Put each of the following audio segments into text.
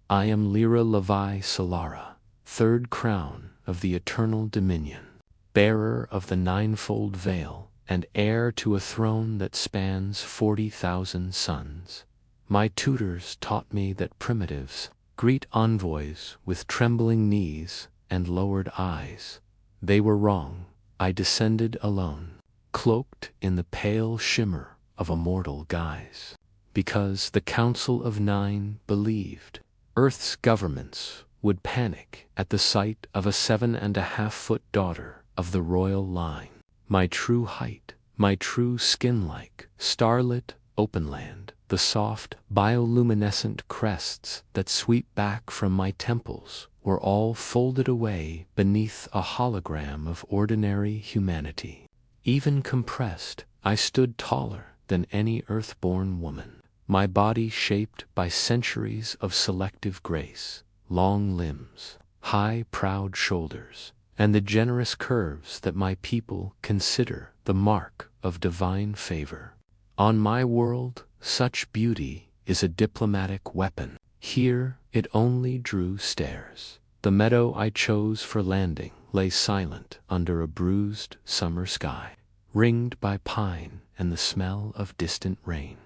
I am Lyra Levi Solara, third crown of the eternal dominion, bearer of the ninefold veil, and heir to a throne that spans 40,000 suns. My tutors taught me that primitives greet envoys with trembling knees and lowered eyes. They were wrong. I descended alone, cloaked in the pale shimmer of a mortal guise, because the Council of Nine believed Earth's governments would panic at the sight of a 7.5-foot daughter of the royal line. My true height, my true skin-like, starlit open land, the soft, bioluminescent crests that sweep back from my temples were all folded away beneath a hologram of ordinary humanity. Even compressed, I stood taller than any earth-born woman, my body shaped by centuries of selective grace, long limbs, high, proud shoulders, and the generous curves that my people consider the mark of divine favor. On my world, such beauty is a diplomatic weapon. Here, it only drew stares. The meadow I chose for landing lay silent under a bruised summer sky, ringed by pine and the smell of distant rain.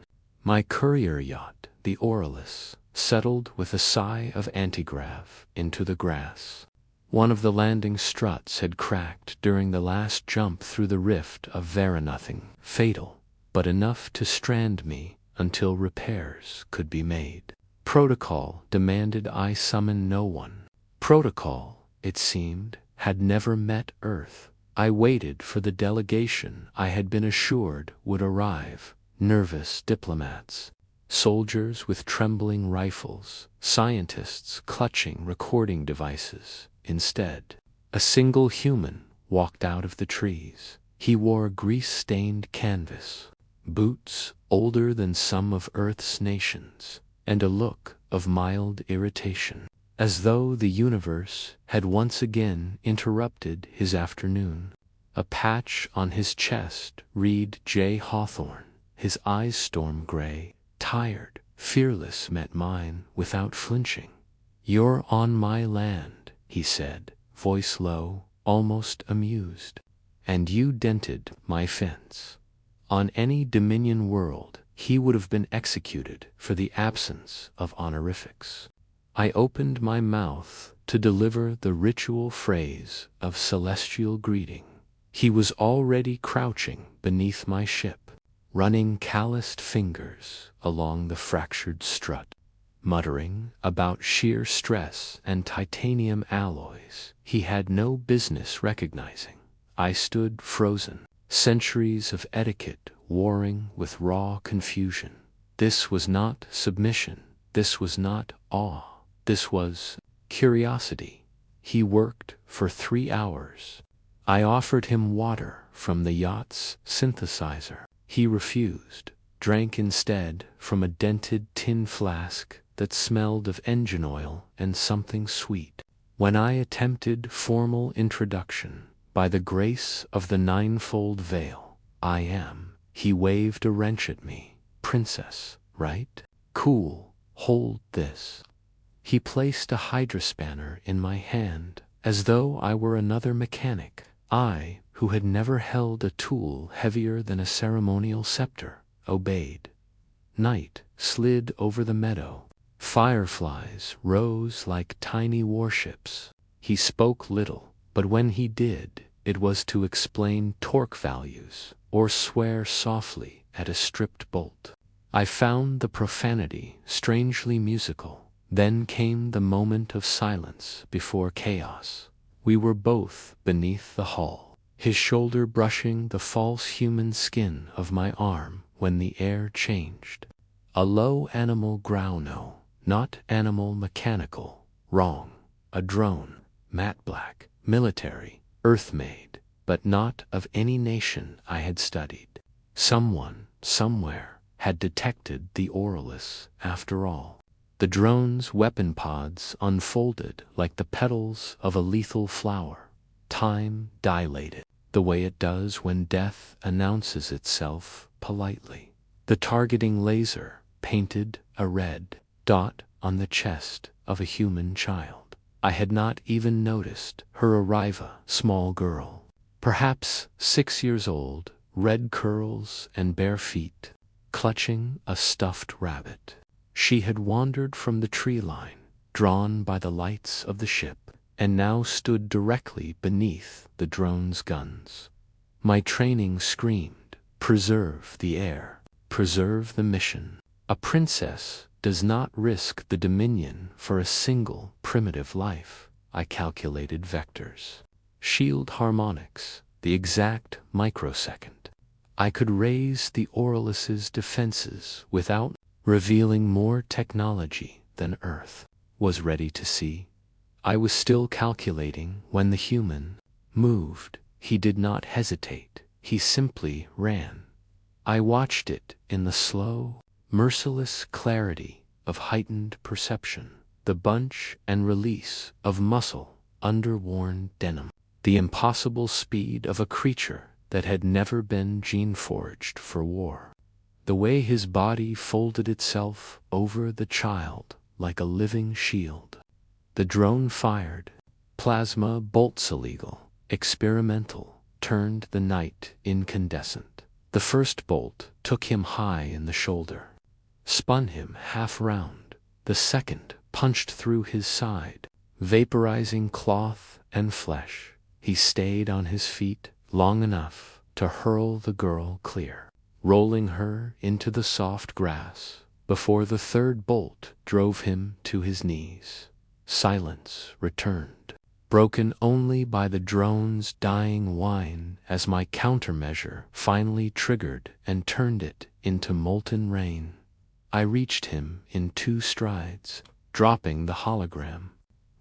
My courier yacht, the Aurelus, settled with a sigh of antigrav into the grass. One of the landing struts had cracked during the last jump through the rift of Veranothing, fatal, but enough to strand me until repairs could be made. Protocol demanded I summon no one. Protocol, it seemed, had never met Earth. I waited for the delegation I had been assured would arrive. Nervous diplomats, soldiers with trembling rifles, scientists clutching recording devices. Instead, a single human walked out of the trees. He wore grease-stained canvas, boots older than some of Earth's nations, and a look of mild irritation, as though the universe had once again interrupted his afternoon. A patch on his chest read J. Hawthorne. His eyes storm gray, tired, fearless, met mine without flinching. "You're on my land," he said, voice low, almost amused. "And you dented my fence." On any Dominion world, he would have been executed for the absence of honorifics. I opened my mouth to deliver the ritual phrase of celestial greeting. He was already crouching beneath my ship, running calloused fingers along the fractured strut, muttering about sheer stress and titanium alloys he had no business recognizing. I stood frozen, centuries of etiquette warring with raw confusion. This was not submission, this was not awe, this was curiosity. He worked for 3 hours. I offered him water from the yacht's synthesizer. He refused, drank instead from a dented tin flask that smelled of engine oil and something sweet. When I attempted formal introduction, by the grace of the ninefold veil, I am, he waved a wrench at me. "Princess, right? Cool, hold this." He placed a hydrospanner in my hand, as though I were another mechanic. I, who had never held a tool heavier than a ceremonial scepter, obeyed. Night slid over the meadow. Fireflies rose like tiny warships. He spoke little, but when he did, it was to explain torque values or swear softly at a stripped bolt. I found the profanity strangely musical. Then came the moment of silence before chaos. We were both beneath the hull, his shoulder brushing the false human skin of my arm when the air changed. A low animal growl, no, not animal mechanical, wrong. A drone, matte black, military, earth-made, but not of any nation I had studied. Someone, somewhere, had detected the Aurelus after all. The drone's weapon pods unfolded like the petals of a lethal flower. Time dilated, the way it does when death announces itself politely. The targeting laser painted a red dot on the chest of a human child. I had not even noticed her arrival. Small girl, perhaps 6 years old, red curls and bare feet, clutching a stuffed rabbit. She had wandered from the tree line, drawn by the lights of the ship, and now stood directly beneath the drone's guns. My training screamed, "Preserve the heir, preserve the mission." A princess does not risk the Dominion for a single primitive life. I calculated vectors, shield harmonics, the exact microsecond. I could raise the Auralis's defenses without revealing more technology than Earth was ready to see. I was still calculating when the human moved. He did not hesitate. He simply ran. I watched it in the slow, merciless clarity of heightened perception, the bunch and release of muscle under worn denim, the impossible speed of a creature that had never been gene-forged for war. The way his body folded itself over the child like a living shield. The drone fired. Plasma bolts illegal, experimental, turned the night incandescent. The first bolt took him high in the shoulder, spun him half round. The second punched through his side, vaporizing cloth and flesh. He stayed on his feet long enough to hurl the girl clear, rolling her into the soft grass before the third bolt drove him to his knees. Silence returned, broken only by the drone's dying whine as my countermeasure finally triggered and turned it into molten rain. I reached him in 2 strides, dropping the hologram.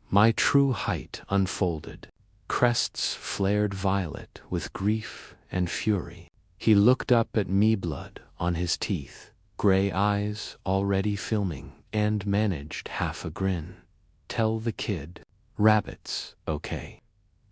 My true height unfolded. Crests flared violet with grief and fury. He looked up at me, blood on his teeth, gray eyes already filming, and managed half a grin. "Tell the kid, rabbits, okay."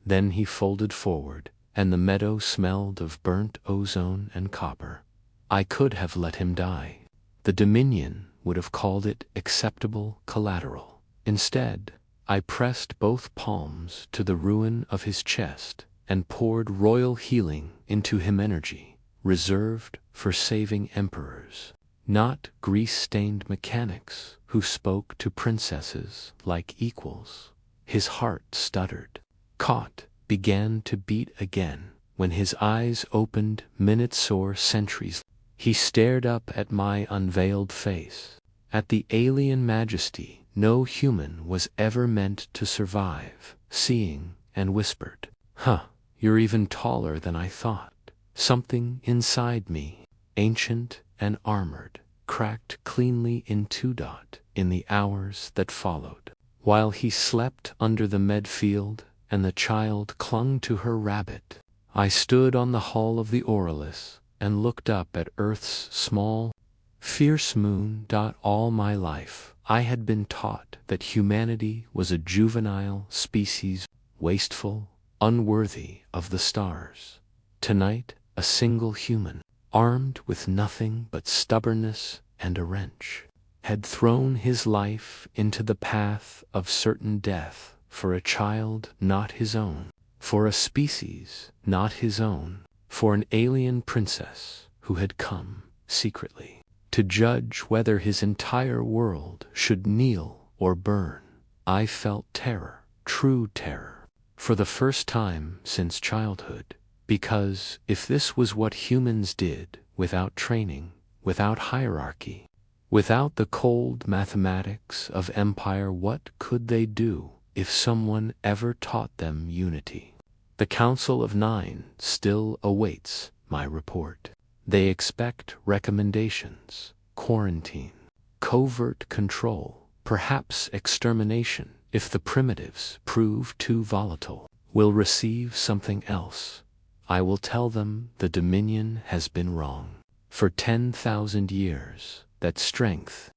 Then he folded forward, and the meadow smelled of burnt ozone and copper. I could have let him die. The Dominion would have called it acceptable collateral. Instead, I pressed both palms to the ruin of his chest and poured royal healing into him, energy reserved for saving emperors, not grease-stained mechanics who spoke to princesses like equals. His heart stuttered, caught, began to beat again. When his eyes opened minutes or centuries, he stared up at my unveiled face, at the alien majesty no human was ever meant to survive, seeing, and whispered, "Huh, you're even taller than I thought." Something inside me, ancient and armored, cracked cleanly in 2 in the hours that followed. While he slept under the medfield and the child clung to her rabbit, I stood on the hull of the Auralis and looked up at Earth's small, fierce moon. All my life, I had been taught that humanity was a juvenile species, wasteful, unworthy of the stars. Tonight, a single human, armed with nothing but stubbornness and a wrench, had thrown his life into the path of certain death for a child not his own, for a species not his own, for an alien princess who had come, secretly, to judge whether his entire world should kneel or burn. I felt terror, true terror, for the first time since childhood, because if this was what humans did, without training, without hierarchy, without the cold mathematics of empire, what could they do if someone ever taught them unity? The Council of 9 still awaits my report. They expect recommendations, quarantine, covert control, perhaps extermination if the primitives prove too volatile. Will receive something else. I will tell them the Dominion has been wrong. For 10,000 years, that strength,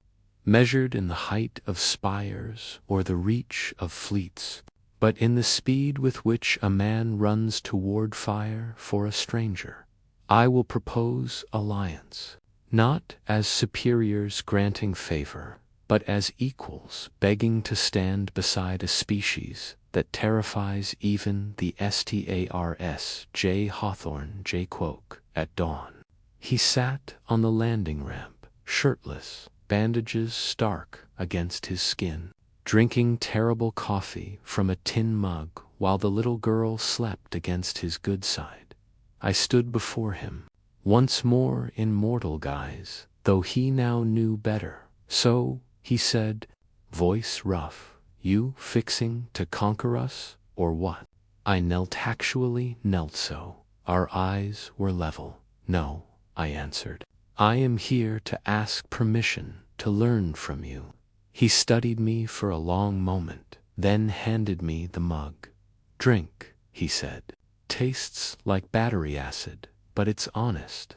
measured in the height of spires or the reach of fleets, but in the speed with which a man runs toward fire for a stranger. I will propose alliance, not as superiors granting favor, but as equals, begging to stand beside a species that terrifies even the stars. J. Hawthorne J. Quoke, at dawn. He sat on the landing ramp, shirtless, bandages stark against his skin, drinking terrible coffee from a tin mug while the little girl slept against his good side. I stood before him, once more in mortal guise, though he now knew better. "So," he said, voice rough, "you fixing to conquer us, or what?" I actually knelt so. Our eyes were level. "No," I answered. "I am here to ask permission to learn from you." He studied me for a long moment, then handed me the mug. "Drink," he said. "Tastes like battery acid, but it's honest."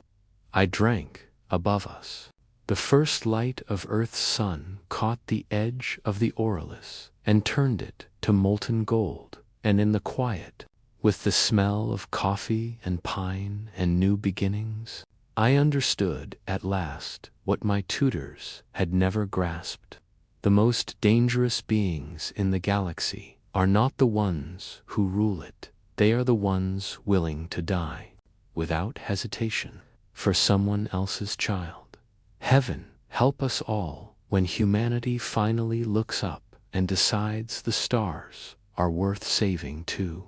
I drank. Above us, the first light of Earth's sun caught the edge of the aureolus and turned it to molten gold, and in the quiet, with the smell of coffee and pine and new beginnings, I understood at last what my tutors had never grasped. The most dangerous beings in the galaxy are not the ones who rule it. They are the ones willing to die, without hesitation, for someone else's child. Heaven help us all when humanity finally looks up and decides the stars are worth saving too.